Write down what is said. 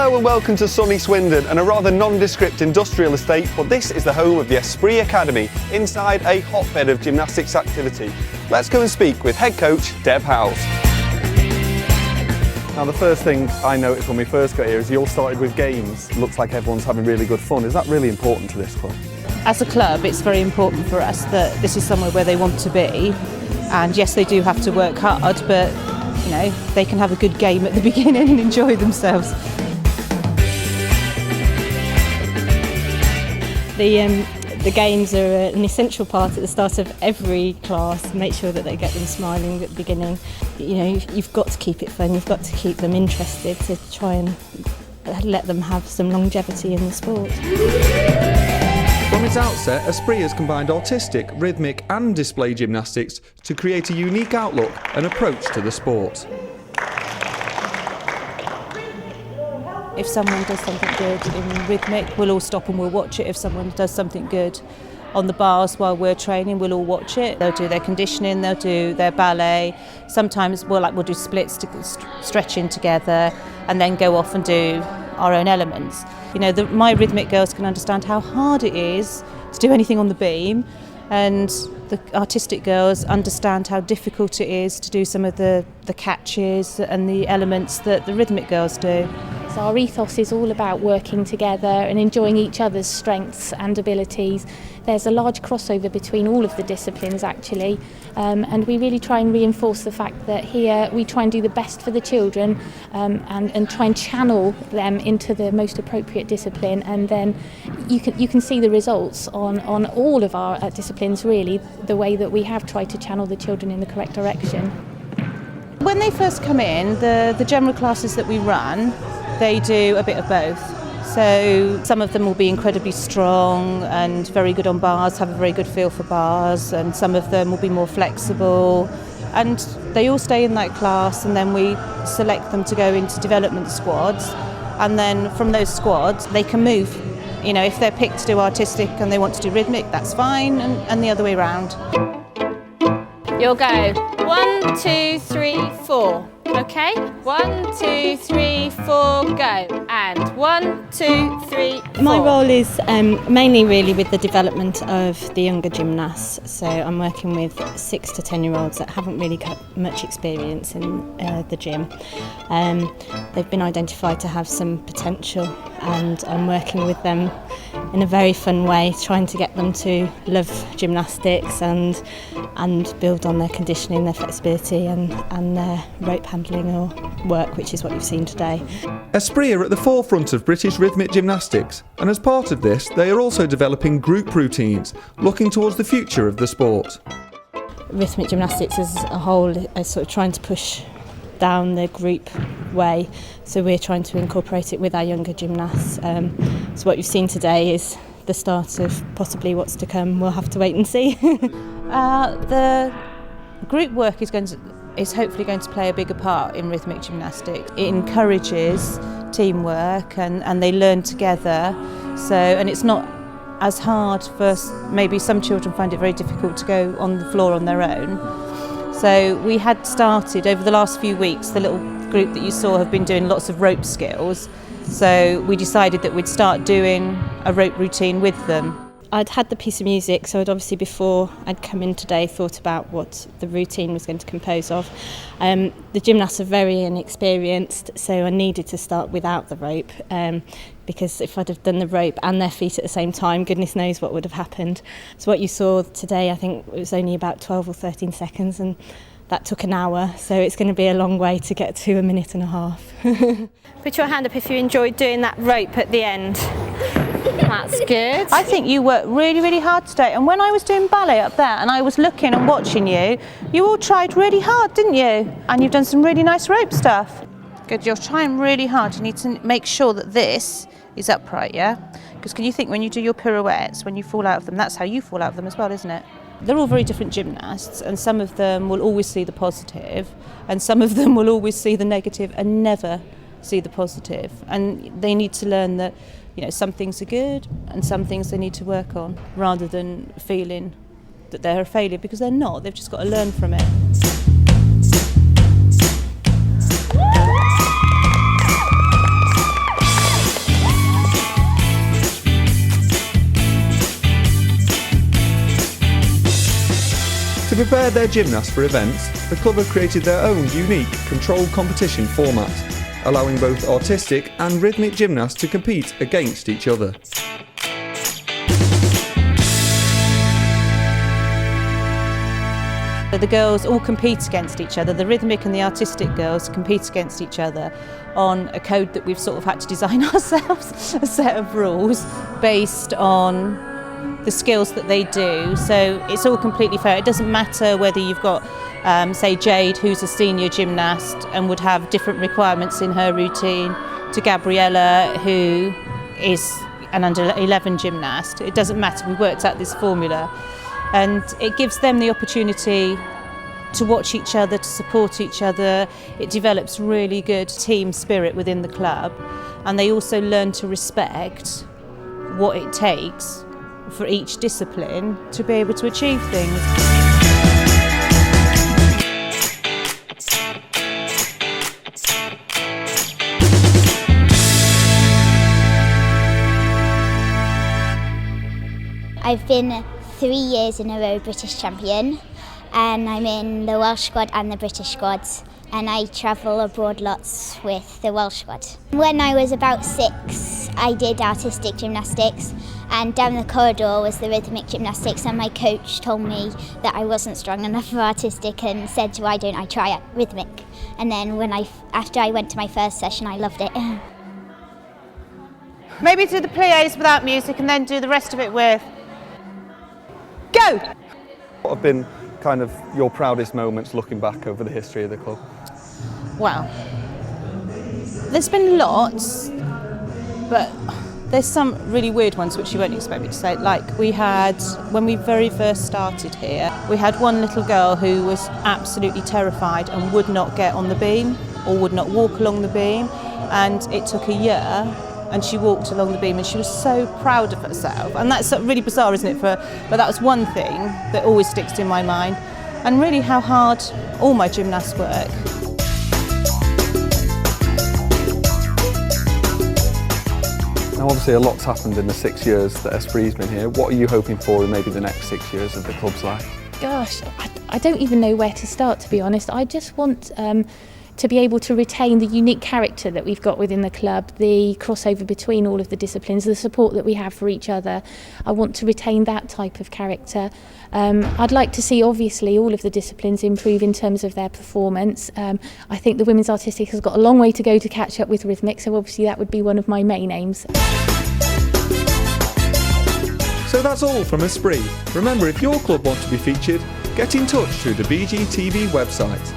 Hello and welcome to sunny Swindon and a rather nondescript industrial estate, but this is the home of the Esprit Academy, inside a hotbed of gymnastics activity. Let's go and speak with head coach Deb Howes. Now the first thing I noticed when we first got here is you all started with games. Looks like everyone's having really good fun. Is that really important to this club? As a club, it's very important for us that this is somewhere where they want to be, and yes, they do have to work hard, but you know, they can have a good game at the beginning and enjoy themselves. The games are an essential part at the start of every class. Make sure that they get them smiling at the beginning. You know, you've got to keep it fun, you've got to keep them interested to try and let them have some longevity in the sport. From its outset, Esprit has combined artistic, rhythmic and display gymnastics to create a unique outlook and approach to the sport. If someone does something good in rhythmic, we'll all stop and we'll watch it. If someone does something good on the bars while we're training, we'll all watch it. They'll do their conditioning, they'll do their ballet. Sometimes we'll do splits, stretching together, and then go off and do our own elements. You know, my rhythmic girls can understand how hard it is to do anything on the beam, and the artistic girls understand how difficult it is to do some of the catches and the elements that the rhythmic girls do. So our ethos is all about working together and enjoying each other's strengths and abilities. There's a large crossover between all of the disciplines actually, and we really try and reinforce the fact that here we try and do the best for the children, and try and channel them into the most appropriate discipline, and then you can see the results on all of our disciplines really, the way that we have tried to channel the children in the correct direction. When they first come in, the general classes that we run, they do a bit of both. So some of them will be incredibly strong and very good on bars, have a very good feel for bars, and some of them will be more flexible. And they all stay in that class, and then we select them to go into development squads. And then from those squads, they can move. You know, if they're picked to do artistic and they want to do rhythmic, that's fine, and the other way around. You'll go 1, 2, 3, 4. Okay, 1, 2, 3, 4, go. And 1, 2, 3, 4. My role is mainly really with the development of the younger gymnasts. So I'm working with 6 to 10-year-olds that haven't really got much experience in the gym. They've been identified to have some potential, and I'm working with them in a very fun way, trying to get them to love gymnastics and build on their conditioning, their flexibility and their rope handling or work, which is what you've seen today. Esprit are at the forefront of British rhythmic gymnastics, and as part of this they are also developing group routines, looking towards the future of the sport. Rhythmic gymnastics as a whole is sort of trying to push down the group way, so we're trying to incorporate it with our younger gymnasts. So what you've seen today is the start of possibly what's to come. We'll have to wait and see. The group work is hopefully going to play a bigger part in rhythmic gymnastics. It encourages teamwork and they learn together. So, and it's not as hard for, maybe some children find it very difficult to go on the floor on their own. So we had started over the last few weeks, the little group that you saw have been doing lots of rope skills. So we decided that we'd start doing a rope routine with them. I'd had the piece of music, so I'd obviously, before I'd come in today, thought about what the routine was going to compose of. The gymnasts are very inexperienced, so I needed to start without the rope, because if I'd have done the rope and their feet at the same time, goodness knows what would have happened. So what you saw today, I think it was only about 12 or 13 seconds, and that took an hour, so it's going to be a long way to get to a minute and a half. Put your hand up if you enjoyed doing that rope at the end. That's good. I think you worked really, really hard today. And when I was doing ballet up there and I was looking and watching you, you all tried really hard, didn't you? And you've done some really nice rope stuff. Good, you're trying really hard. You need to make sure that this is upright, yeah? Because can you think when you do your pirouettes, when you fall out of them, that's how you fall out of them as well, isn't it? They're all very different gymnasts, and some of them will always see the positive, and some of them will always see the negative and never see the positive. And they need to learn that, you know, some things are good and some things they need to work on, rather than feeling that they're a failure, because they're not. They've just got to learn from it. prepare their gymnasts for events, the club have created their own unique controlled competition format, allowing both artistic and rhythmic gymnasts to compete against each other. The girls all compete against each other. The rhythmic and the artistic girls compete against each other on a code that we've sort of had to design ourselves, a set of rules based on the skills that they do. So it's all completely fair. It doesn't matter whether you've got, say, Jade, who's a senior gymnast and would have different requirements in her routine, to Gabriella, who is an under 11 gymnast. It doesn't matter. We worked out this formula. And it gives them the opportunity to watch each other, to support each other. It develops really good team spirit within the club, and they also learn to respect what it takes for each discipline to be able to achieve things. I've been 3 years in a row British champion, and I'm in the Welsh squad and the British squads, and I travel abroad lots with the Welsh squad. When I was about 6, I did artistic gymnastics, and down the corridor was the rhythmic gymnastics, and my coach told me that I wasn't strong enough for artistic and said, why don't I try it rhythmic? And then after I went to my first session, I loved it. Maybe do the pliés without music and then do the rest of it with go! What have been kind of your proudest moments looking back over the history of the club? Well, there's been lots, but there's some really weird ones which you won't expect me to say. Like we had, when we very first started here, we had one little girl who was absolutely terrified and would not get on the beam or would not walk along the beam, and it took a year and she walked along the beam and she was so proud of herself. And that's really bizarre, isn't it? But that was one thing that always sticks in my mind, and really how hard all my gymnasts work. Now obviously a lot's happened in the 6 years that Esprit's been here. What are you hoping for in maybe the next 6 years of the club's life? Gosh, I don't even know where to start, to be honest. I just want to be able to retain the unique character that we've got within the club, the crossover between all of the disciplines, the support that we have for each other. I want to retain that type of character. I'd like to see, obviously, all of the disciplines improve in terms of their performance. I think the women's artistic has got a long way to go to catch up with rhythmic, so obviously that would be one of my main aims. So that's all from Esprit. Remember, if your club wants to be featured, get in touch through the BGTV website.